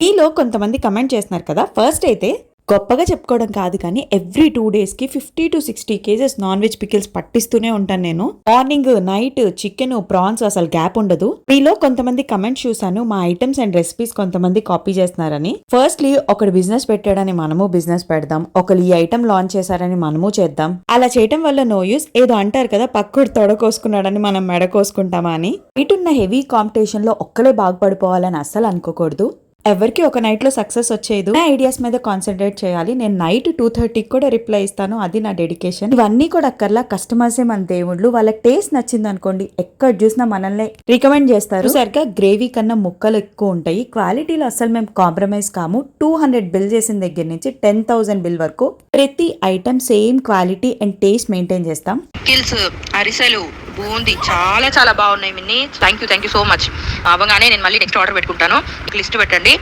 ఈలో కొంతమంది కమెంట్ చేస్తున్నారు కదా. ఫస్ట్ అయితే గొప్పగా చెప్పుకోవడం కాదు కానీ ఎవ్రీ 2 days కి 50 to 60 KGs non veg pickles పట్టిస్తూనే ఉంటాను నేను. మార్నింగ్ నైట్ చికెన్ ప్రాన్స్ అసలు గ్యాప్ ఉండదు. మీలో కొంతమంది కమెంట్స్ చూసాను మా ఐటమ్స్ అండ్ రెసిపీస్ కొంతమంది కాపీ చేస్తున్నారని. ఫస్ట్లీ ఒకటి బిజినెస్ పెట్టాడని మనము బిజినెస్ పెడదాం, ఒకరు ఈ ఐటమ్ లాంచ్ చేశారని మనము చేద్దాం. అలా చేయటం వల్ల నో యూస్. ఏదో అంటారు కదా పక్కుడు తొడకోసుకున్నాడని మనం మెడ కోసుకుంటామా అని. ఇటున్న హెవీ కాంపిటీషన్ లో ఒక్కలే బాగుపడిపోవాలని అస్సలు అనుకోకూడదు. ఎవరికి ఒక నైట్ లో సక్సెస్ వచ్చేది. నా ఐడియాస్ మీద కాన్సన్ట్రేట్ చేయాలి. నేను నైట్ 2:30 కూడా రిప్లై ఇస్తాను, అది నా డెడికేషన్. ఇవన్నీ కూడా అక్కర్లా, కస్టమర్సే మన దేవుళ్ళు. వాళ్ళకి టేస్ట్ నచ్చింది అనుకోండి ఎక్కడ చూసినా మనల్ని రికమెండ్ చేస్తారు. సరిగ్గా గ్రేవీ కన్నా ముక్కలు ఎక్కువ ఉంటాయి. క్వాలిటీలో అసలు మేము కాంప్రమైజ్ కాము. 200 బిల్ చేసిన దగ్గర నుంచి 10,000 బిల్ వరకు ప్రతి item same quality and taste maintain చేస్తాం. కిల్స్ అరిసెలు బూంది చాలా చాలా బాగున్నాయి Minni. Thank you so much. అవగానే నేను మళ్ళీ నెక్స్ట్ ఆర్డర్ పెట్టుకుంటాను. లిస్ట్ పెట్టండి.